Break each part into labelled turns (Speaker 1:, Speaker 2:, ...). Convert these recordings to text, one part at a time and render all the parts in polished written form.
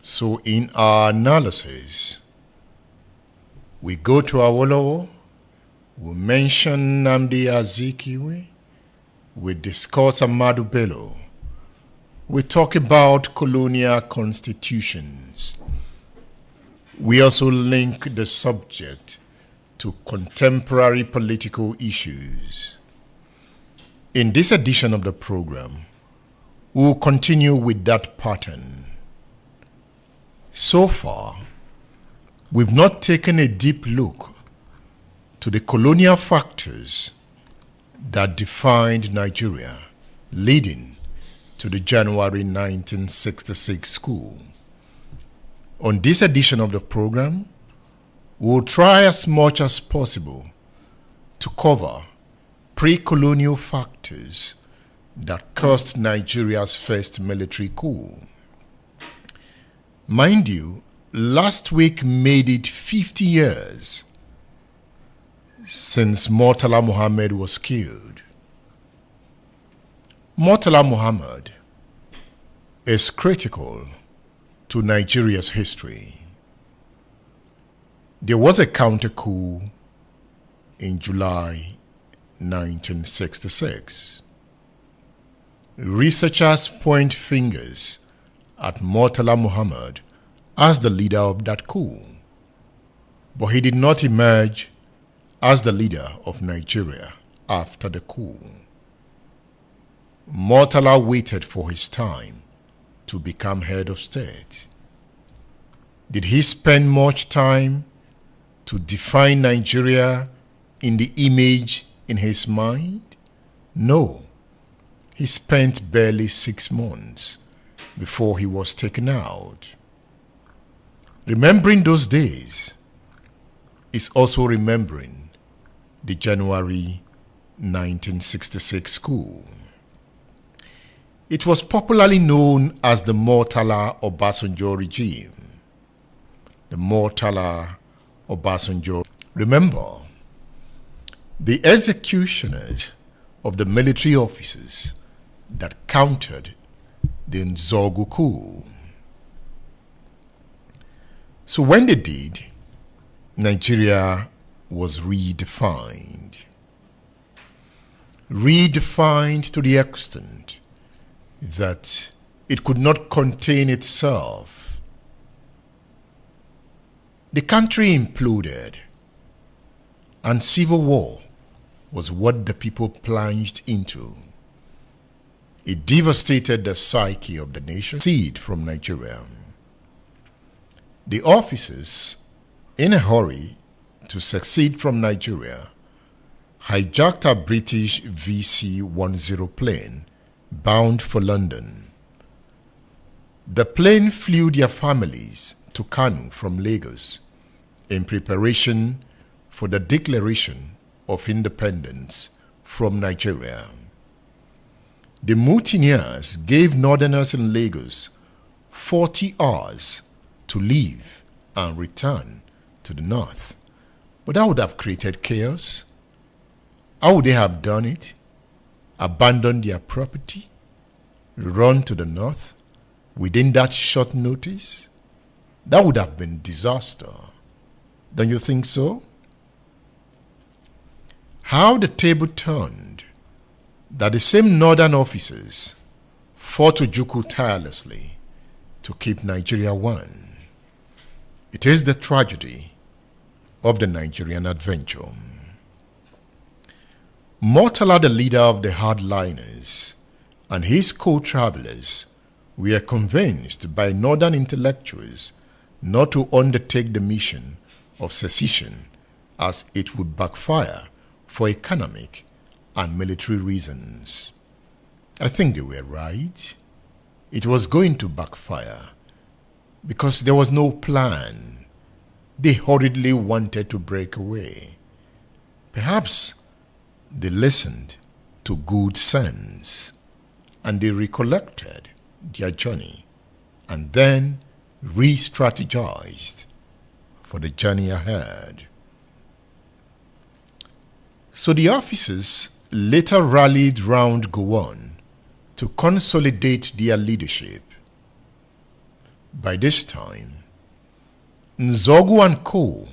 Speaker 1: So in our analysis, we go to Awolowo, we mention Nnamdi Azikiwe, we discuss Ahmadu Bello, we talk about colonial constitutions. We also link the subject to contemporary political issues. In this edition of the program, we will continue with that pattern. So far, we've not taken a deep look to the colonial factors that defined Nigeria, leading to the January 1966 coup. On this edition of the program, we'll try as much as possible to cover pre-colonial factors that caused Nigeria's first military coup. Mind you, last week made it 50 years since Murtala Muhammad was killed. Murtala Muhammad is critical to Nigeria's history. There was a counter coup in July 1966. Researchers point fingers at Murtala Muhammad as the leader of that coup, but he did not emerge as the leader of Nigeria after the coup. Murtala waited for his time to become head of state. Did he spend much time to define Nigeria in the image in his mind? No. He spent barely 6 months before he was taken out. Remembering those days is also remembering the January 1966 coup. It was popularly known as the Murtala Obasanjo regime. The Murtala Obasanjo. Remember, the executioners of the military officers that countered the Nzogu coup. So when they did, Nigeria was redefined. Redefined to the extent that it could not contain itself. The country imploded, and civil war was what the people plunged into. It devastated the psyche of the nation. Seed from Nigeria. The officers, in a hurry to succeed from Nigeria, hijacked a British VC-10 plane bound for London. The plane flew their families to Kanu from Lagos in preparation for the declaration of independence from Nigeria. The mutineers gave northerners in Lagos 40 hours to leave and return to the north. But that would have created chaos. How would they have done it? Abandon their property? Run to the north within that short notice? That would have been disaster. Don't you think so? How the table turned that the same northern officers fought Ojukwu tirelessly to keep Nigeria one. It is the tragedy of the Nigerian adventure. Murtala, the leader of the hardliners, and his co-travelers were convinced by northern intellectuals not to undertake the mission of secession, as it would backfire for economic and military reasons. I think they were right. It was going to backfire because there was no plan. They hurriedly wanted to break away. Perhaps they listened to good sense and they recollected their journey and then re-strategized for the journey ahead. So the officers later rallied round Gowon to consolidate their leadership. By this time, Nzogu and Coup,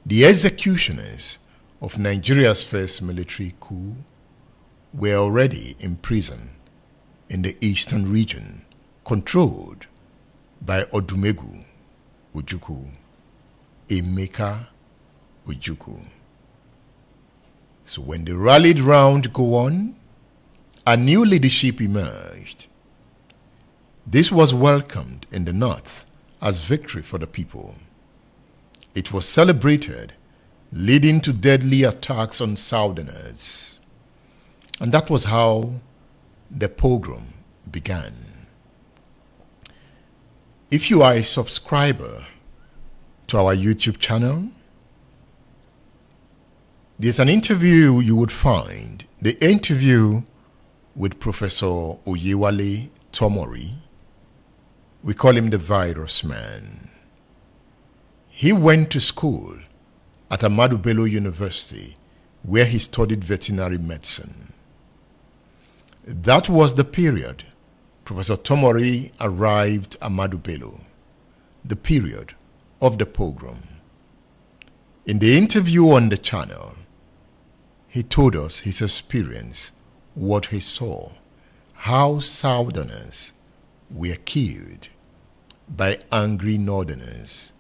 Speaker 1: the executioners of Nigeria's first military coup, were already in prison in the eastern region, controlled by Odumegwu Ojukwu, Emeka Ojukwu. So when they rallied round Gowon, a new leadership emerged. This was welcomed in the north as victory for the people. It was celebrated, leading to deadly attacks on southerners. And that was how the pogrom began. If you are a subscriber to our YouTube channel, there's an interview you would find, the interview with Professor Oyewale Tomori. We call him the virus man. He went to school at Ahmadu Bello University, where he studied veterinary medicine. That was the period Professor Tomori arrived at Ahmadu Bello, the period of the pogrom. In the interview on the channel, he told us his experience, what he saw, how southerners were killed by angry northerners.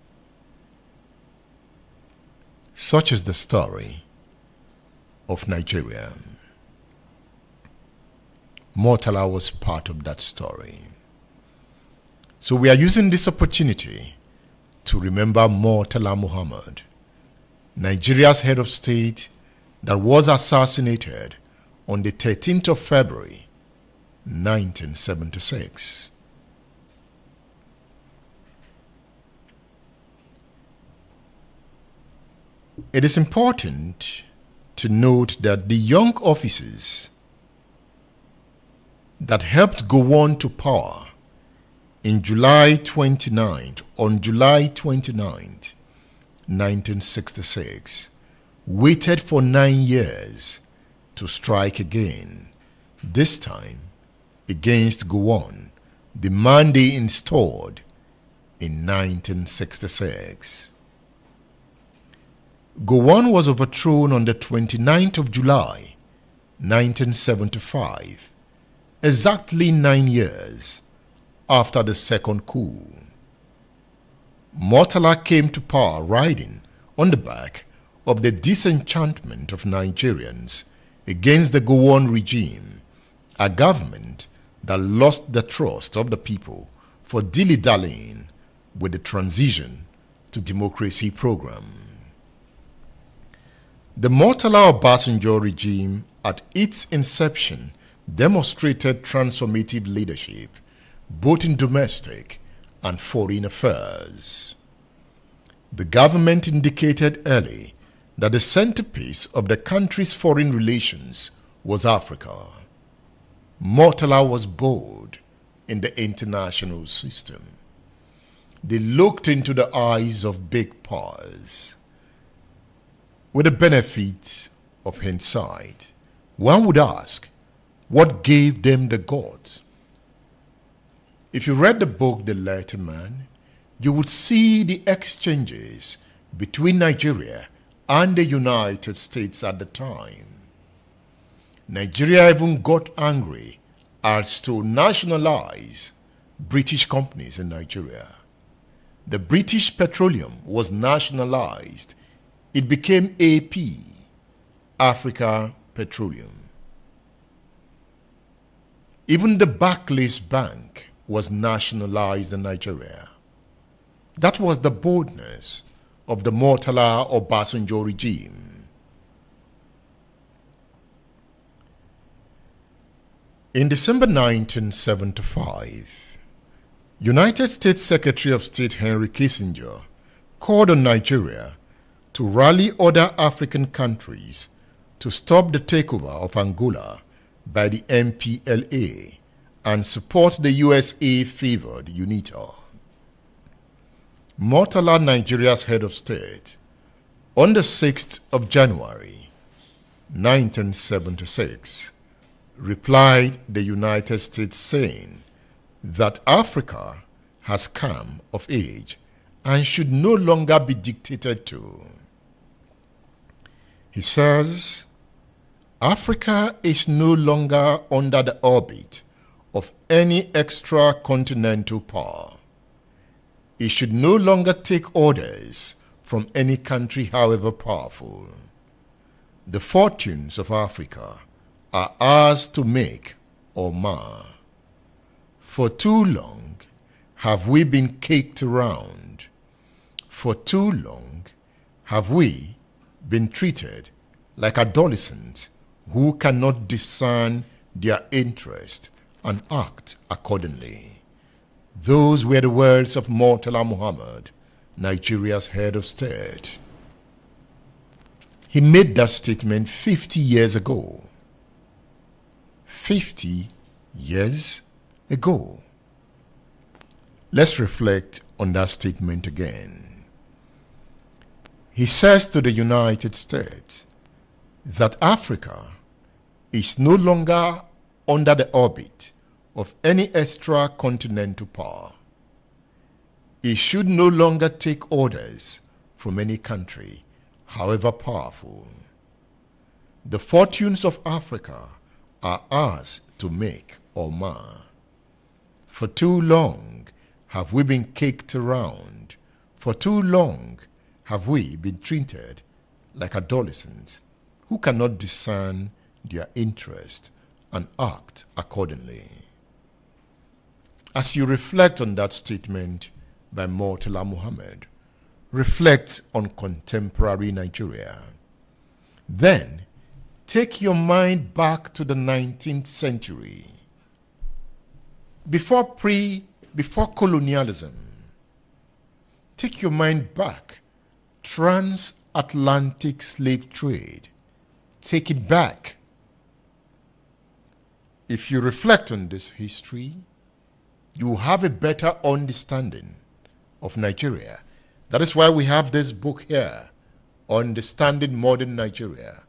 Speaker 1: Such is the story of Nigeria. Murtala was part of that story. So we are using this opportunity to remember Murtala Muhammad, Nigeria's head of state that was assassinated on the 13th of February, 1976. It is important to note that the young officers that helped Gowon to power on July 29th, 1966, waited for 9 years to strike again, this time against Gowon, the man they installed in 1966. Gowon was overthrown on the 29th of July, 1975, exactly 9 years after the second coup. Murtala came to power riding on the back of the disenchantment of Nigerians against the Gowon regime, a government that lost the trust of the people for dilly-dallying with the transition to democracy program. The Murtala-Obasanjo regime at its inception demonstrated transformative leadership both in domestic and foreign affairs. The government indicated early that the centerpiece of the country's foreign relations was Africa. Murtala was bold in the international system. They looked into the eyes of big powers. With the benefit of hindsight, one would ask, what gave them the guts? If you read the book The Letter Man, you would see the exchanges between Nigeria and the United States at the time. Nigeria even got angry as to nationalize British companies in Nigeria. The British Petroleum was nationalized. It became AP, Africa Petroleum. Even the Barclays Bank was nationalized in Nigeria. That was the boldness of the Murtala-Obasanjo regime. In December 1975, United States Secretary of State Henry Kissinger called on Nigeria to rally other African countries to stop the takeover of Angola by the MPLA and support the USA-favored UNITA. Murtala, Nigeria's head of state, on the 6th of January 1976, replied the United States saying that Africa has come of age and should no longer be dictated to. He says, Africa is no longer under the orbit of any extra-continental power. It should no longer take orders from any country, however powerful. The fortunes of Africa are ours to make or mar. For too long have we been caked around. For too long have we been treated like adolescents who cannot discern their interest and act accordingly. Those were the words of Murtala Muhammad, Nigeria's head of state. He made that statement 50 years ago. 50 years ago. Let's reflect on that statement again. He says to the United States that Africa is no longer under the orbit of any extra-continental power. It should no longer take orders from any country, however powerful. The fortunes of Africa are ours to make or mar. For too long have we been caked around. For too long have we been treated like adolescents who cannot discern their interest and act accordingly. As you reflect on that statement by Murtala Muhammad, reflect on contemporary Nigeria. Then, take your mind back to the 19th century. Before colonialism, take your mind back. Transatlantic slave trade. Take it back. If you reflect on this history, you have a better understanding of Nigeria. That is why we have this book here, Understanding Modern Nigeria,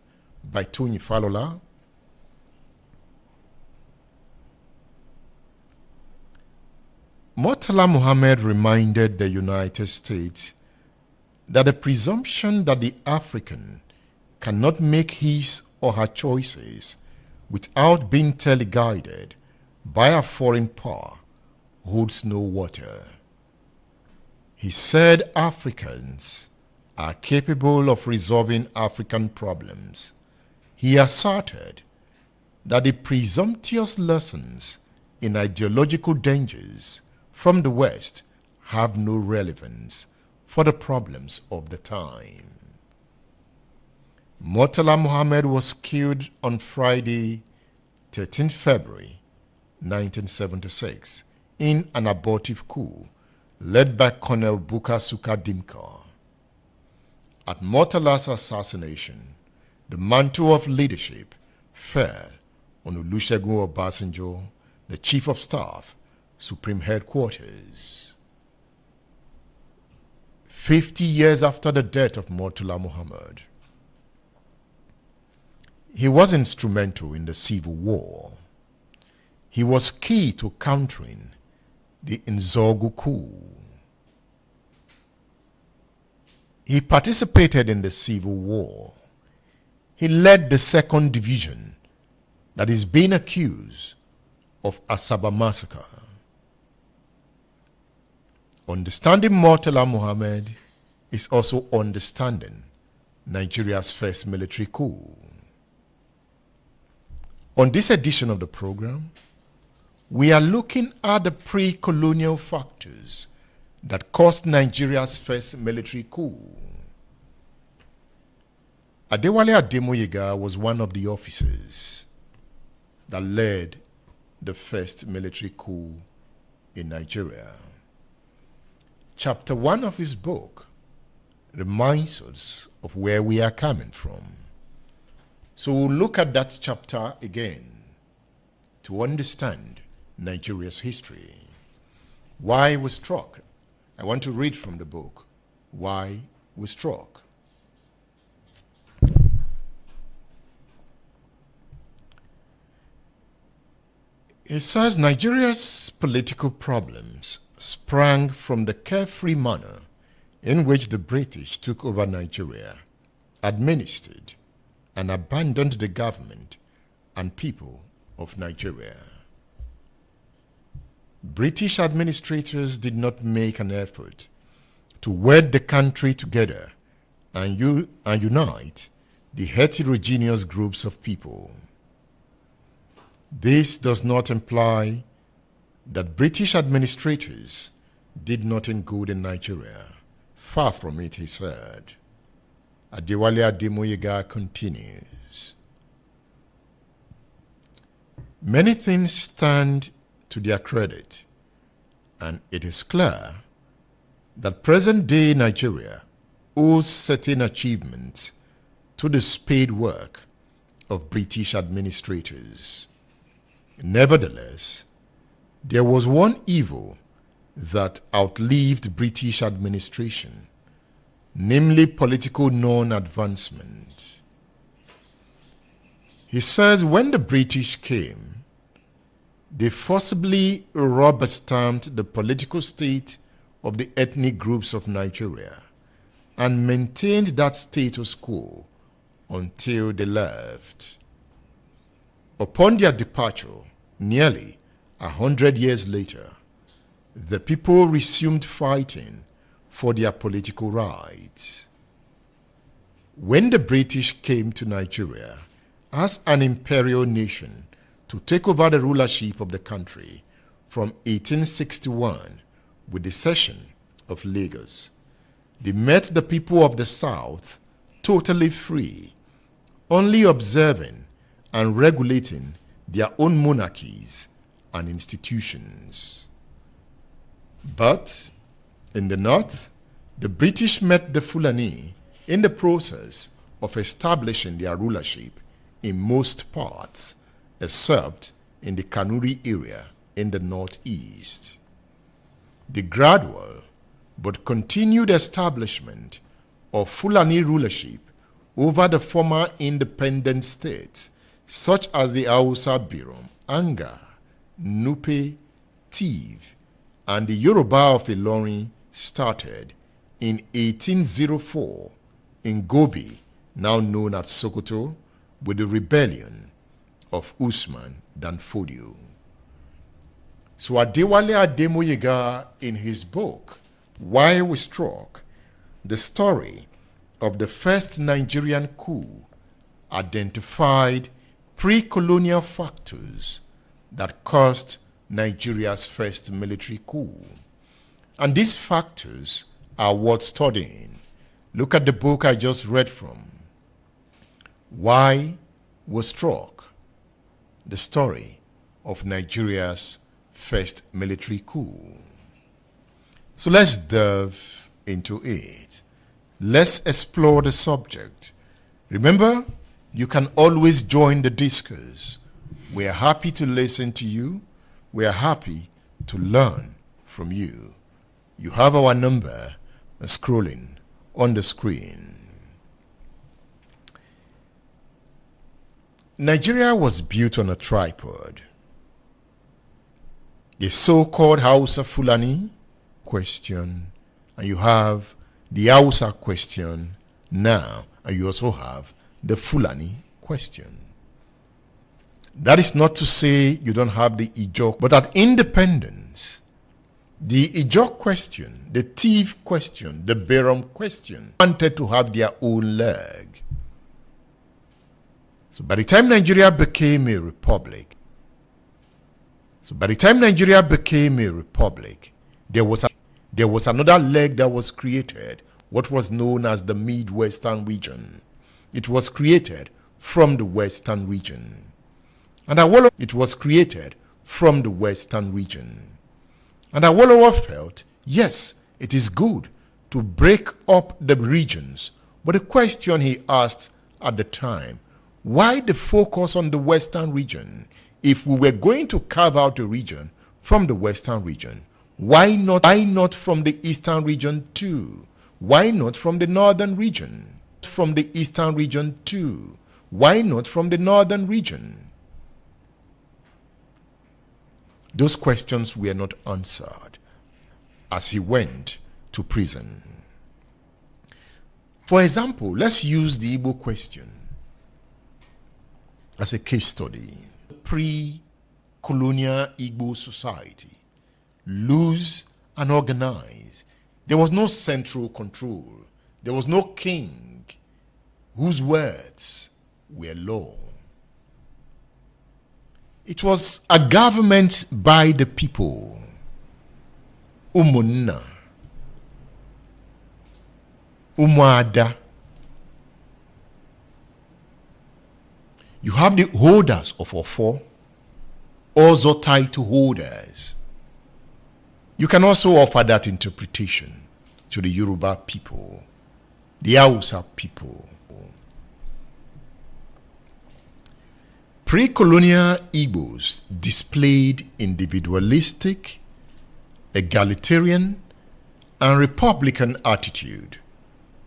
Speaker 1: by Tony Falola. Murtala Muhammad reminded the United States that the presumption that the African cannot make his or her choices without being teleguided by a foreign power holds no water. He said Africans are capable of resolving African problems. He asserted that the presumptuous lessons in ideological dangers from the West have no relevance for the problems of the time. Murtala Muhammad was killed on Friday, 13 February 1976 in an abortive coup led by Colonel Bukar Suka Dimka. At Murtala's assassination, the mantle of leadership fell on Olusegun Obasanjo, the Chief of Staff, Supreme Headquarters. 50 years after the death of Murtala Muhammad, he was instrumental in the Civil War. He was key to countering the Nzogu coup. He participated in the Civil War. He led the 2nd Division that is being accused of Asaba massacre. Understanding Murtala Muhammad is also understanding Nigeria's first military coup. On this edition of the program, we are looking at the pre-colonial factors that caused Nigeria's first military coup. Adewale Ademoyega was one of the officers that led the first military coup in Nigeria. Chapter 1 of his book reminds us of where we are coming from. So we'll look at that chapter again to understand Nigeria's history. Why we struck. I want to read from the book, Why We Struck. It says Nigeria's political problems sprang from the carefree manner in which the British took over Nigeria, administered, and abandoned the government and people of Nigeria. British administrators did not make an effort to wed the country together and unite the heterogeneous groups of people. This does not imply that British administrators did nothing good in Nigeria. Far from it, he said. Adewale Ademoyega continues. Many things stand to their credit, and it is clear that present-day Nigeria owes certain achievements to the spade work of British administrators. Nevertheless, there was one evil that outlived British administration, namely political non-advancement. He says when the British came, they forcibly rubber-stamped the political state of the ethnic groups of Nigeria and maintained that status quo until they left. Upon their departure, nearly 100 years later, the people resumed fighting for their political rights. When the British came to Nigeria as an imperial nation to take over the rulership of the country from 1861 with the cession of Lagos, they met the people of the South totally free, only observing and regulating their own monarchies and institutions. But in the North, the British met the Fulani in the process of establishing their rulership in most parts, except in the Kanuri area in the northeast. The gradual but continued establishment of Fulani rulership over the former independent states such as the Hausa Birom, Anga, Nupe, Tiv, and the Yoruba of Ilorin started in 1804 in Gobi, now known as Sokoto, with the rebellion of Usman Danfodio. So Adewale Ademoyega, in his book, Why We Struck, the story of the first Nigerian coup, identified pre-colonial factors that caused Nigeria's first military coup. And these factors are worth studying. Look at the book I just read from. Why We Struck, the story of Nigeria's first military coup. So let's delve into it. Let's explore the subject. Remember, you can always join the discourse. We are happy to listen to you. We are happy to learn from you. You have our number scrolling on the screen. Nigeria was built on a tripod. The so-called Hausa Fulani question, and you have the Hausa question now, and you also have the Fulani question. That is not to say you don't have the Ijaw, but at independence, the Ijaw question, the Tiv question, the Birom question wanted to have their own leg. So by the time Nigeria became a republic, there was another leg that was created, what was known as the Midwestern region. It was created from the Western region. And it was created from the Western region. And Awolowo felt, yes, it is good to break up the regions. But the question he asked at the time, why the focus on the Western region? If we were going to carve out a region from the Western region, why not from the Eastern region too? Why not from the Northern region? From the Eastern region too? Why not from the Northern region? Those questions were not answered. as he went to prison. For example, let's use the Igbo question as a case study. Pre-colonial Igbo society, loose and organized. There was no central control. There was no king whose words were law. It was a government by the people. Umunna, Umuada. You have the holders of Ofo, also title holders. You can also offer that interpretation to the Yoruba people, the Hausa people. Pre-colonial Igbos displayed individualistic, egalitarian, and republican attitude,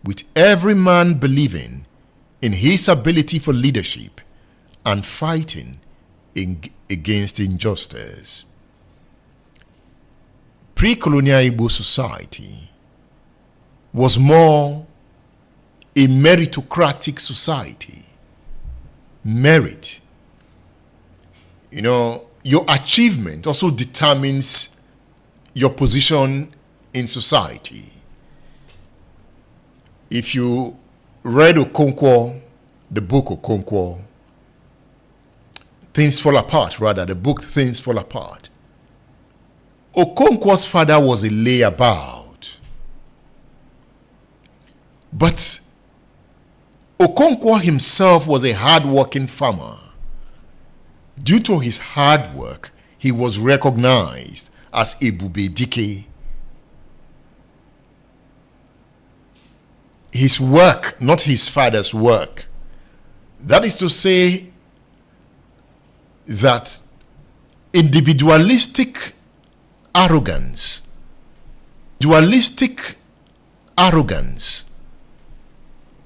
Speaker 1: with every man believing in his ability for leadership and fighting against injustice. Pre-colonial Igbo society was more a meritocratic society. Merit. Your achievement also determines your position in society. If you read Okonkwo, the book Okonkwo, Things Fall Apart, rather, the book Things Fall Apart, Okonkwo's father was a layabout. But Okonkwo himself was a hard-working farmer. Due to his hard work, he was recognized as Ebube Dike. His work, not his father's work. That is to say that individualistic arrogance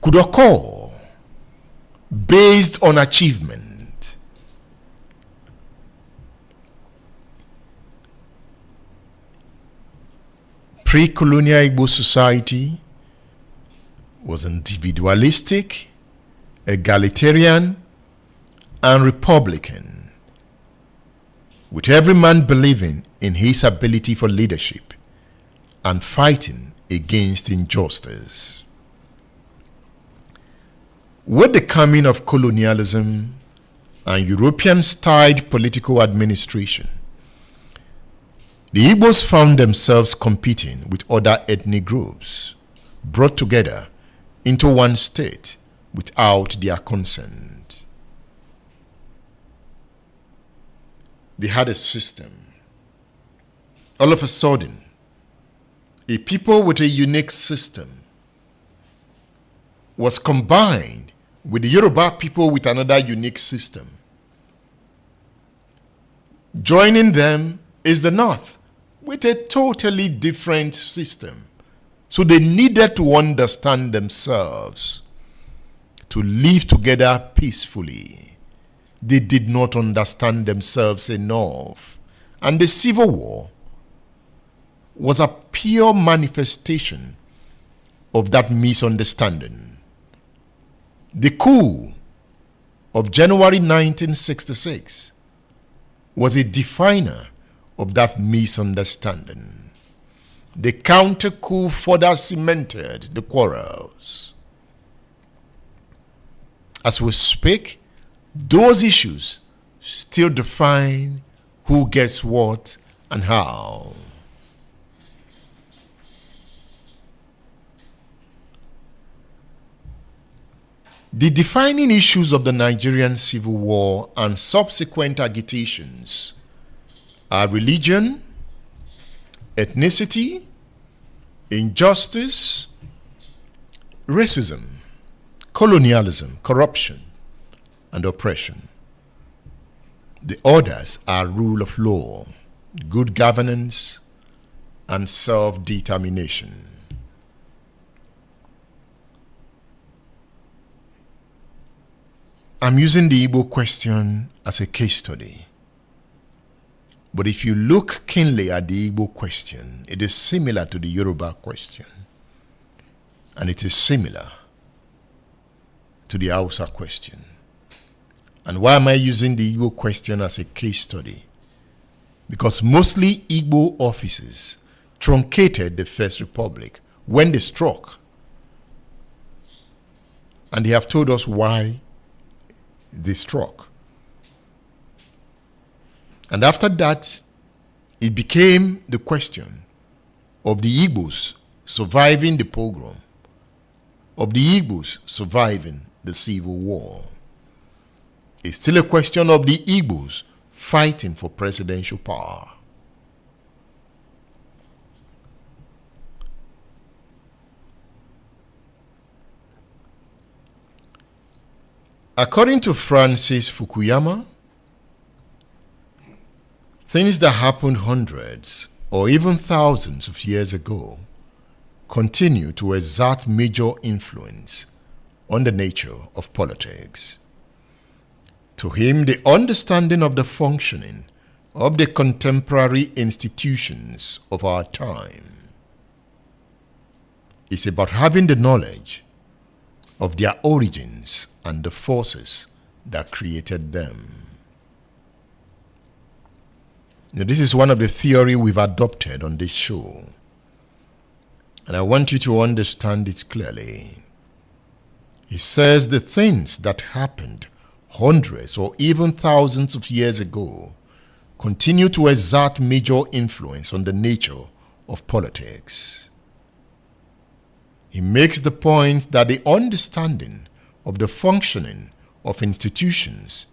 Speaker 1: could occur based on achievement. Pre-colonial Igbo society was individualistic, egalitarian, and republican, with every man believing in his ability for leadership and fighting against injustice. With the coming of colonialism and European-styled political administration, the Igbos found themselves competing with other ethnic groups, brought together into one state without their consent. They had a system. All of a sudden, a people with a unique system was combined with the Yoruba people with another unique system. Joining them is the North with a totally different system. So they needed to understand themselves to live together peacefully. They did not understand themselves enough. And the Civil War was a pure manifestation of that misunderstanding. The coup of January 1966 was a definer of that misunderstanding. The counter-coup further cemented the quarrels. As we speak, those issues still define who gets what and how. The defining issues of the Nigerian Civil War and subsequent agitations are religion, ethnicity, injustice, racism, colonialism, corruption, and oppression. The others are rule of law, good governance, and self-determination. I'm using the Igbo question as a case study. But if you look keenly at the Igbo question, it is similar to the Yoruba question. And it is similar to the Hausa question. And why am I using the Igbo question as a case study? Because mostly Igbo officers truncated the First Republic when they struck. And they have told us why they struck. And after that, it became the question of the Igbos surviving the pogrom, of the Igbos surviving the civil war. It's still a question of the Igbos fighting for presidential power. According to Francis Fukuyama, things that happened hundreds or even thousands of years ago continue to exert major influence on the nature of politics. To him, the understanding of the functioning of the contemporary institutions of our time is about having the knowledge of their origins and the forces that created them. Now, this is one of the theories we've adopted on this show, and I want you to understand it clearly. He says the things that happened hundreds or even thousands of years ago continue to exert major influence on the nature of politics. He makes the point that the understanding of the functioning of institutions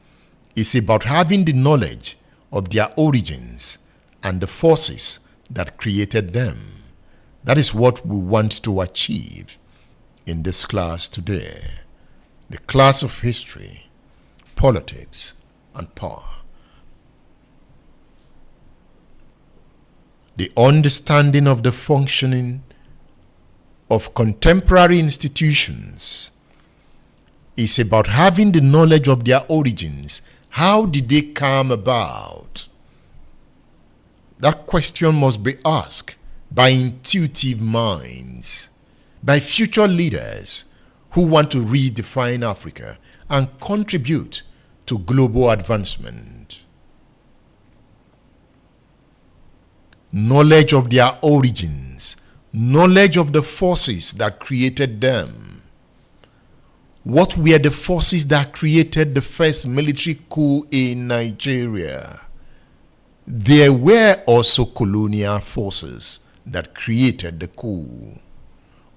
Speaker 1: is about having the knowledge of their origins and the forces that created them. That is what we want to achieve in this class today, the class of history, politics, and power. The understanding of the functioning of contemporary institutions is about having the knowledge of their origins. How did they come about? That question must be asked by intuitive minds, by future leaders who want to redefine Africa and contribute to global advancement. Knowledge of their origins, knowledge of the forces that created them. What were the forces that created the first military coup in Nigeria? There were also colonial forces that created the coup.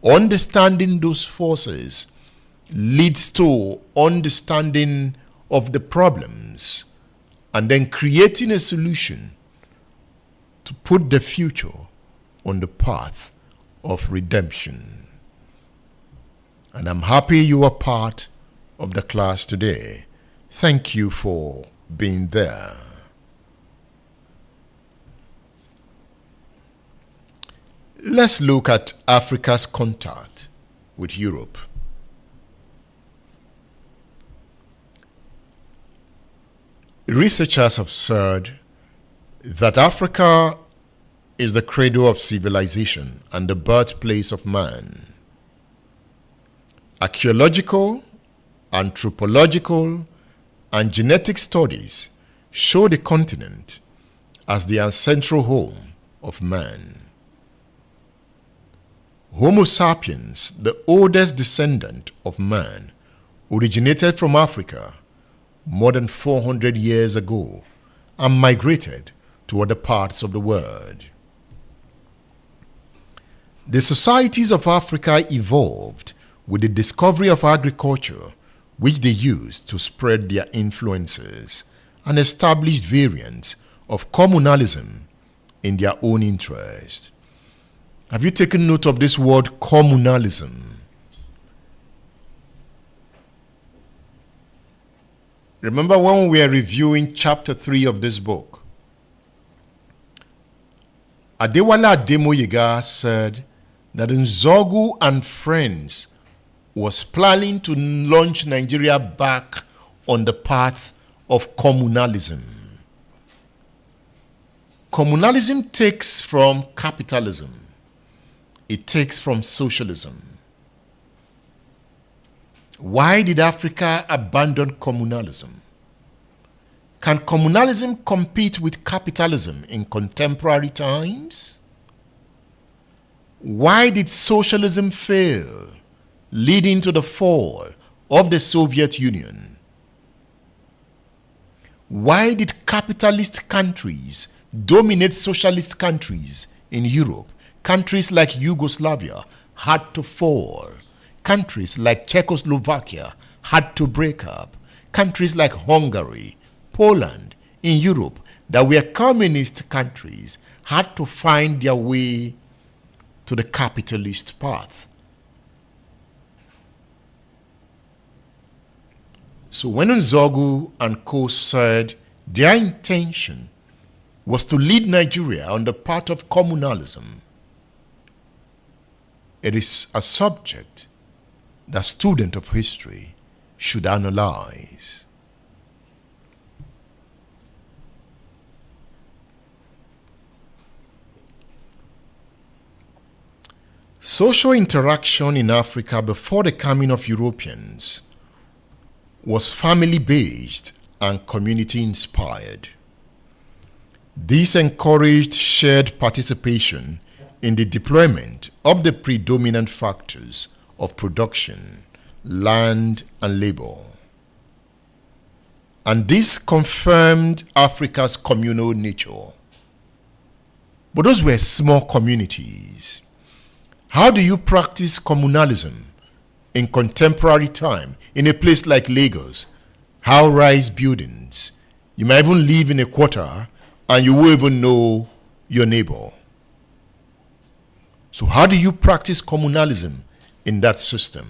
Speaker 1: Understanding those forces leads to understanding of the problems and then creating a solution to put the future on the path of redemption. And I'm happy you are part of the class today. Thank you for being there. Let's look at Africa's contact with Europe. Researchers have said that Africa is the cradle of civilization and the birthplace of man. Archaeological, anthropological, and genetic studies show the continent as the ancestral home of man. Homo sapiens, the oldest descendant of man, originated from Africa more than 400 years ago and migrated to other parts of the world. The societies of Africa evolved with the discovery of agriculture, which they used to spread their influences and established variants of communalism in their own interest. Have you taken note of this word communalism? Remember when we were reviewing chapter 3 of this book? Adewale Ademoyega said that Nzogu and friends was planning to launch Nigeria back on the path of communalism. Communalism takes from capitalism. It takes from socialism. Why did Africa abandon communalism? Can communalism compete with capitalism in contemporary times? Why did socialism fail, leading to the fall of the Soviet Union? Why did capitalist countries dominate socialist countries in Europe? Countries like Yugoslavia had to fall. Countries like Czechoslovakia had to break up. Countries like Hungary, Poland in Europe that were communist countries had to find their way to the capitalist path. So when Nzogu and Co said their intention was to lead Nigeria on the path of communalism, it is a subject that students of history should analyze. Social interaction in Africa before the coming of Europeans was family-based and community-inspired. This encouraged shared participation in the deployment of the predominant factors of production, land, and labor. And this confirmed Africa's communal nature. But those were small communities. How do you practice communalism in contemporary time in a place like Lagos? High-rise buildings. You might even live in a quarter and you won't even know your neighbor. So how do you practice communalism in that system?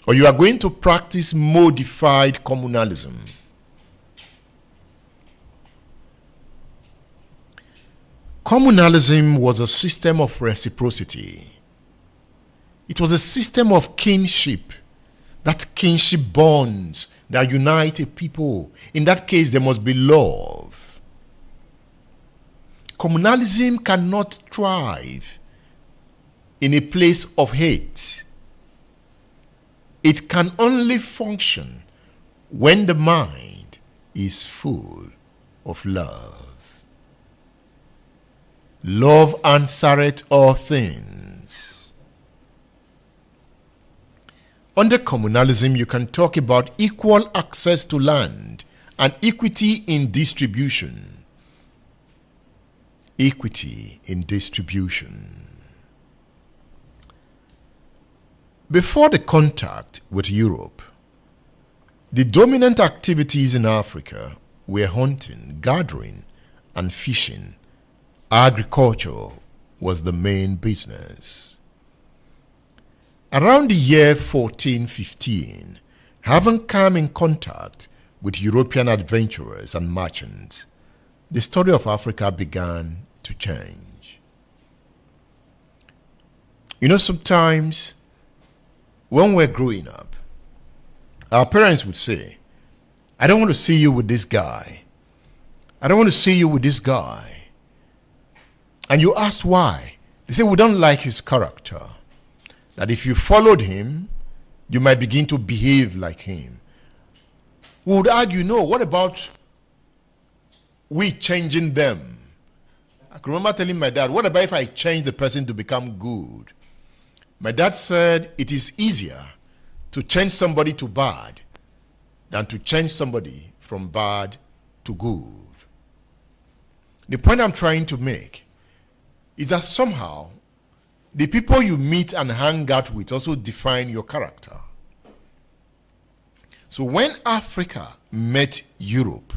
Speaker 1: Or you are going to practice modified communalism. Communalism was a system of reciprocity. It was a system of kinship. That kinship bonds that unite a people. In that case, there must be love. Communalism cannot thrive in a place of hate. It can only function when the mind is full of love. Love answereth all things. Under communalism, you can talk about equal access to land and equity in distribution. Equity in distribution. Before the contact with Europe, the dominant activities in Africa were hunting, gathering, and fishing. Agriculture was the main business. Around the year 1415, having come in contact with European adventurers and merchants, the story of Africa began to change. You know, sometimes when we're growing up, our parents would say, I don't want to see you with this guy. I don't want to see you with this guy. And you ask why. They say, we don't like his character. That if you followed him, you might begin to behave like him. We would argue, no, what about we changing them? I can remember telling my dad, what about if I change the person to become good? My dad said it is easier to change somebody to bad than to change somebody from bad to good. The point I'm trying to make is that somehow the people you meet and hang out with also define your character. So when Africa met Europe,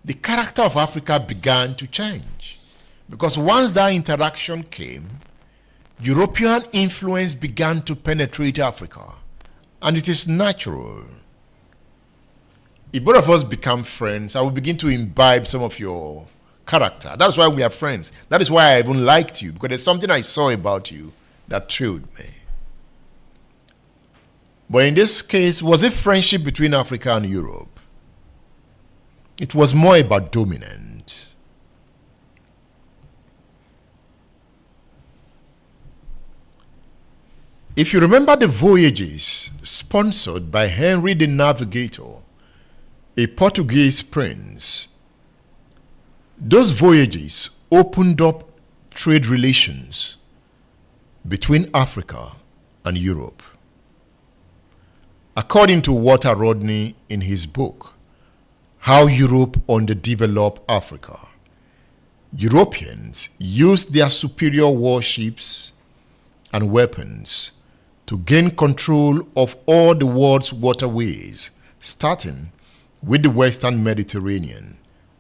Speaker 1: the character of Africa began to change. Because once that interaction came, European influence began to penetrate Africa. And it is natural. If both of us become friends, I will begin to imbibe some of your character. That's why we are friends. That is why I even liked you, because there's something I saw about you that thrilled me. But in this case, was it friendship between Africa and Europe? It was more about dominance. If you remember the voyages sponsored by Henry the Navigator, a Portuguese prince, those voyages opened up trade relations between Africa and Europe. According to Walter Rodney in his book, How Europe Underdeveloped Africa, Europeans used their superior warships and weapons to gain control of all the world's waterways, starting with the Western Mediterranean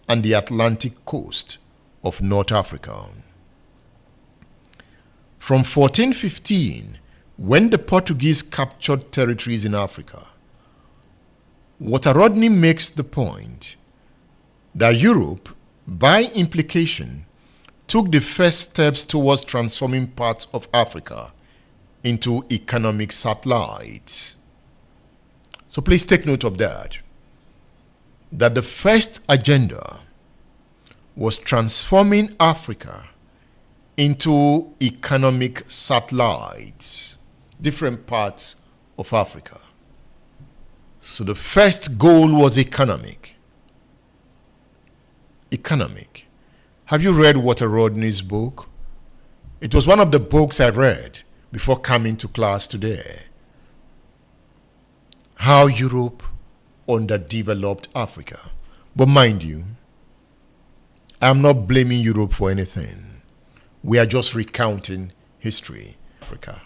Speaker 1: and the Atlantic coast of North Africa. From 1415, when the Portuguese captured territories in Africa, Walter Rodney makes the point that Europe, by implication, took the first steps towards transforming parts of Africa into economic satellites. So please take note of that the first agenda was transforming Africa into economic satellites, different parts of Africa. So the first goal was economic. Economic. Have you read Walter Rodney's book? It was one of the books I read before coming to class today. How Europe underdeveloped Africa. But mind you, I'm not blaming Europe for anything. We are just recounting history. Africa.